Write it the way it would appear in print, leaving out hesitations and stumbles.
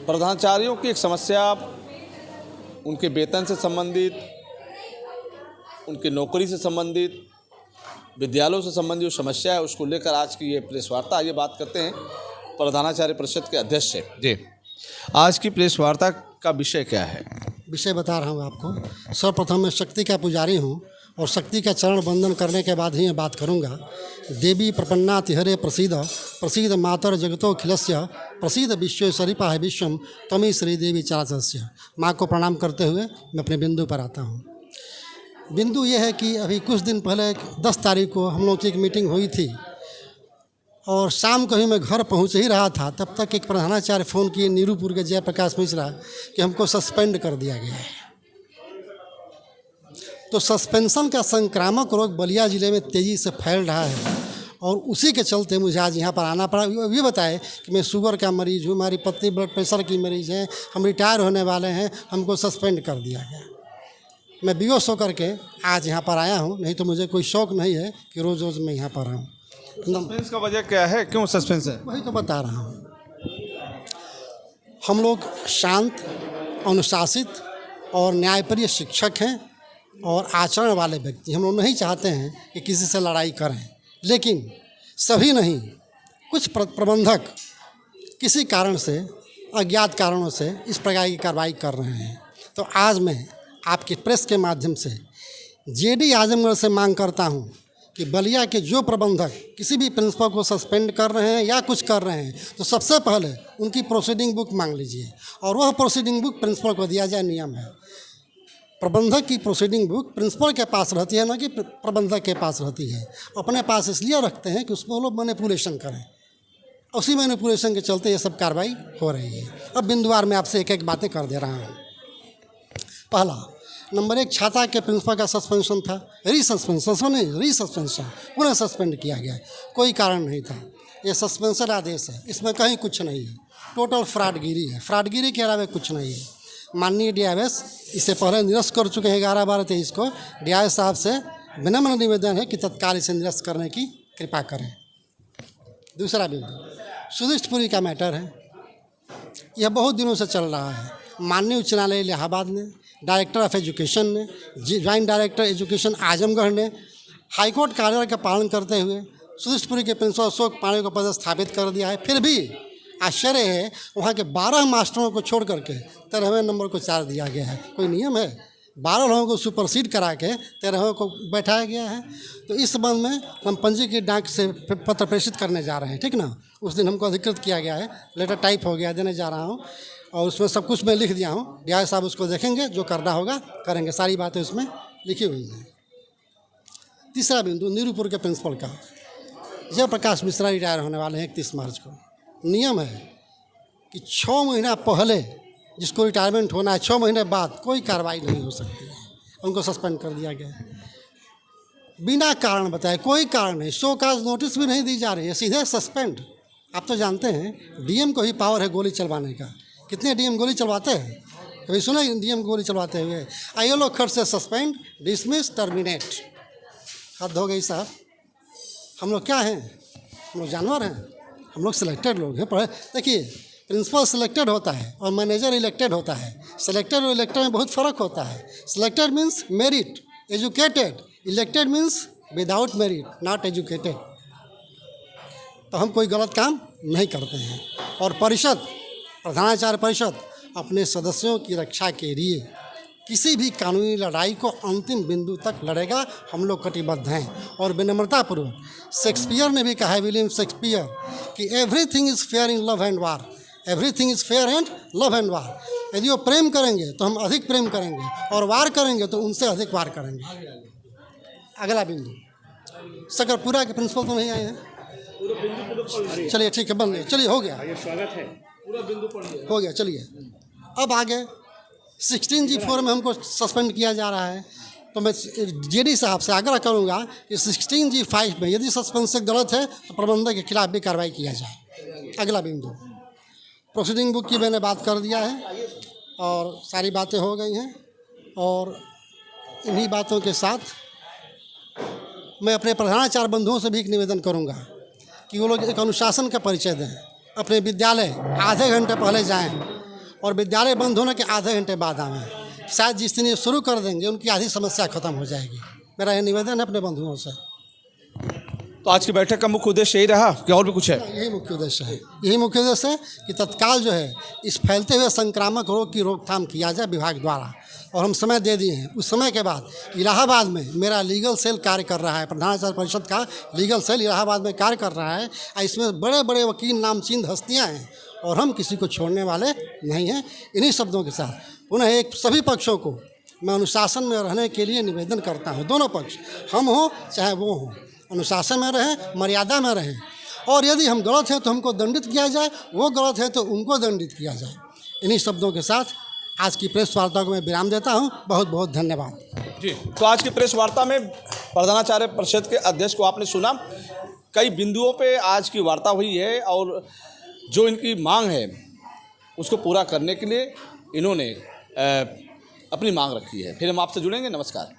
प्रधानाचार्यों की एक समस्या उनके वेतन से संबंधित, उनकी नौकरी से संबंधित, विद्यालयों से संबंधित जो समस्या है उसको लेकर आज की ये प्रेस वार्ता। आइए बात करते हैं प्रधानाचार्य परिषद के अध्यक्ष से। जी, आज की प्रेस वार्ता का विषय क्या है? विषय बता रहा हूँ आपको। सर्वप्रथम मैं शक्ति का पुजारी हूँ और शक्ति का चरण वंदन करने के बाद ही मैं बात करूँगा। देवी प्रपन्ना तिहरे प्रसीद प्रसीद मातर जगतो खिलस्य प्रसीद विश्वेश्वरी पाहे विश्वम तमी श्री देवी चारस्य। माँ को प्रणाम करते हुए मैं अपने बिंदु पर आता हूँ। बिंदु ये है कि अभी कुछ दिन पहले 10 तारीख को हम लोग की एक मीटिंग हुई थी और शाम को ही मैं घर पहुंच ही रहा था, तब तक एक प्रधानाचार्य फ़ोन किए नीरूपुर के जयप्रकाश मिश्रा कि हमको सस्पेंड कर दिया गया है। तो सस्पेंशन का संक्रामक रोग बलिया ज़िले में तेज़ी से फैल रहा है और उसी के चलते मुझे आज यहाँ पर आना पड़ा। ये बताए कि मैं शुगर का मरीज़ हूँ, हमारी पत्नी ब्लड प्रेशर की मरीज़ हैं, हम रिटायर होने वाले हैं, हमको सस्पेंड कर दिया गया। मैं बेहोश होकर के आज यहाँ पर आया हूँ, नहीं तो मुझे कोई शौक़ नहीं है कि रोज़ रोज़ मैं यहाँ पर आऊँ। सस्पेंस का वजह क्या है, क्यों सस्पेंस है? वही तो बता रहा हूँ। हम लोग शांत, अनुशासित और न्यायप्रिय शिक्षक हैं और आचरण वाले व्यक्ति। हम लोग नहीं चाहते हैं कि किसी से लड़ाई करें, लेकिन सभी नहीं, कुछ प्रबंधक किसी कारण से, अज्ञात कारणों से इस प्रकार की कार्रवाई कर रहे हैं। तो आज मैं आपके प्रेस के माध्यम से जेडी आजमगढ़ से मांग करता हूँ कि बलिया के जो प्रबंधक किसी भी प्रिंसिपल को सस्पेंड कर रहे हैं या कुछ कर रहे हैं, तो सबसे पहले उनकी प्रोसीडिंग बुक मांग लीजिए और वह प्रोसीडिंग बुक प्रिंसिपल को दिया जाए। नियम है, प्रबंधक की प्रोसीडिंग बुक प्रिंसिपल के पास रहती है, ना कि प्रबंधक के पास रहती है। अपने पास इसलिए रखते हैं कि उसमें वो लोग मैनिपुलेशन करें, उसी मैनिपुलेशन के चलते ये सब कार्रवाई हो रही है। अब बिंदुवार में आपसे एक एक बातें कर दे रहा हूँ। पहला, नंबर 1, छाता के प्रिंसिपल का सस्पेंशन था, रीसस्पेंशन पुनः सस्पेंड किया गया। कोई कारण नहीं था, ये सस्पेंशन आदेश है, इसमें कहीं कुछ नहीं है, टोटल फ्रॉडगिरी है। फ्रॉडगिरी के अलावा कुछ नहीं है। माननीय डीआईएस इससे पहले निरस्त कर चुके हैं 11/12/23 को। डीआईएस साहब से विनम्र निवेदन है कि तत्काल इसे निरस्त करने की कृपा करें। दूसरा बिंदु, सुदिष्टपुरी का मैटर है, यह बहुत दिनों से चल रहा है। माननीय उच्च न्यायालय इलाहाबाद ने, डायरेक्टर ऑफ एजुकेशन ने, ज्वाइंट डायरेक्टर एजुकेशन आजमगढ़ ने हाईकोर्ट का आर्डर का पालन करते हुए सुदिष्टपुरी के प्रिंसिपल अशोक पांडे को पदस्थापित कर दिया है। फिर भी आश्चर्य है, वहाँ के 12 मास्टरों को छोड़ करके 13वें नंबर को चार्ज दिया गया है। कोई नियम है? 12 लोगों को सुपरसीड करा के 13वें को बैठाया गया है। तो इस संबंध में हम पंजी की डाक से पत्र प्रेषित करने जा रहे हैं, ठीक ना। उस दिन हमको अधिकृत किया गया है, लेटर टाइप हो गया, देने जा रहा हूँ और उसमें सब कुछ मैं लिख दिया हूँ। डीआई साहब उसको देखेंगे, जो करना होगा करेंगे, सारी बातें उसमें लिखी हुई हैं। तीसरा बिंदु, नीरूपुर के प्रिंसिपल का, जयप्रकाश मिश्रा रिटायर होने वाले हैं 31 मार्च को। नियम है कि 6 महीना पहले जिसको रिटायरमेंट होना है, 6 महीने बाद कोई कार्रवाई नहीं हो सकती है। उनको सस्पेंड कर दिया गया है बिना कारण बताए, कोई कारण नहीं, शो काज नोटिस भी नहीं दी जा रही है, सीधे सस्पेंड। आप तो जानते हैं डीएम को ही पावर है गोली चलवाने का। कितने डीएम गोली चलवाते हैं? कभी सुना डीएम गोली चलवाते हुए? आइए लोग खर्च से सस्पेंड, डिसमिस, टर्मिनेट। हद हो गई साहब। हम लोग क्या हैं? हम लोग जानवर हैं? हम लोग सिलेक्टेड लोग हैं। देखिए, प्रिंसिपल सिलेक्टेड होता है और मैनेजर इलेक्टेड होता है। सिलेक्टेड और इलेक्टेड में बहुत फ़र्क होता है। Selected means merit, educated. Elected means without merit, not educated. तो हम कोई गलत काम नहीं करते हैं। और परिषद, प्रधानाचार्य परिषद अपने सदस्यों की रक्षा के लिए किसी भी कानूनी लड़ाई को अंतिम बिंदु तक लड़ेगा। हम लोग कटिबद्ध हैं और विनम्रतापूर्वक, शेक्सपियर ने भी कहा है, विलियम शेक्सपियर, कि everything is fair in love and war, everything is fair and love and वार। यदि वो प्रेम करेंगे तो हम अधिक प्रेम करेंगे और वार करेंगे तो उनसे अधिक वार करेंगे। अगला बिंदु, सकरपुरा के प्रिंसिपल तो नहीं आए हैं? चलिए ठीक है, बन गए, चलिए हो गया, स्वागत है। पूरा बिंदु पढ़िए। हो गया। चलिए अब आगे 16G4 में हमको सस्पेंड किया जा रहा है। तो मैं जेडी साहब से आग्रह करूंगा कि 16G5 में यदि सस्पेंशन गलत है तो प्रबंधक के खिलाफ भी कार्रवाई किया जाए। अगला बिंदु, प्रोसीडिंग बुक की मैंने बात कर दिया है और सारी बातें हो गई हैं। और इन्हीं बातों के साथ मैं अपने प्रधानाचार्य बंधुओं से भी एक निवेदन करूंगा कि वो लोग एक अनुशासन का परिचय दें। अपने विद्यालय आधे घंटे पहले जाएं और विद्यालय बंद होने के आधे घंटे बाद आवें। शायद जिस दिन ये शुरू कर देंगे उनकी आधी समस्या खत्म हो जाएगी। मेरा यह निवेदन है अपने बंधुओं से। तो आज की बैठक का मुख्य उद्देश्य यही रहा कि और भी कुछ है? यही मुख्य उद्देश्य है। यही मुख्य उद्देश्य है कि तत्काल जो है इस फैलते हुए संक्रामक रोग की रोकथाम किया जाए विभाग द्वारा। और हम समय दे दिए हैं। उस समय के बाद इलाहाबाद में मेरा लीगल सेल कार्य कर रहा है। प्रधानाचार्य परिषद का लीगल सेल इलाहाबाद में कार्य कर रहा है और इसमें बड़े बड़े वकील नामचीन हस्तियाँ हैं और हम किसी को छोड़ने वाले नहीं हैं। इन्हीं शब्दों के साथ पुनः एक सभी पक्षों को मैं अनुशासन में रहने के लिए निवेदन करता हूँ। दोनों पक्ष, हम हो चाहे वो हो, अनुशासन में रहें, मर्यादा में रहें। और यदि हम गलत हैं तो हमको दंडित किया जाए, वो गलत है तो उनको दंडित किया जाए। इन्हीं शब्दों के साथ आज की प्रेस वार्ता को मैं विराम देता हूँ। बहुत बहुत धन्यवाद। जी, तो आज की प्रेस वार्ता में प्रधानाचार्य परिषद के अध्यक्ष को आपने सुना। कई बिंदुओं पे आज की वार्ता हुई है और जो इनकी मांग है उसको पूरा करने के लिए इन्होंने अपनी मांग रखी है। फिर हम आपसे जुड़ेंगे। नमस्कार।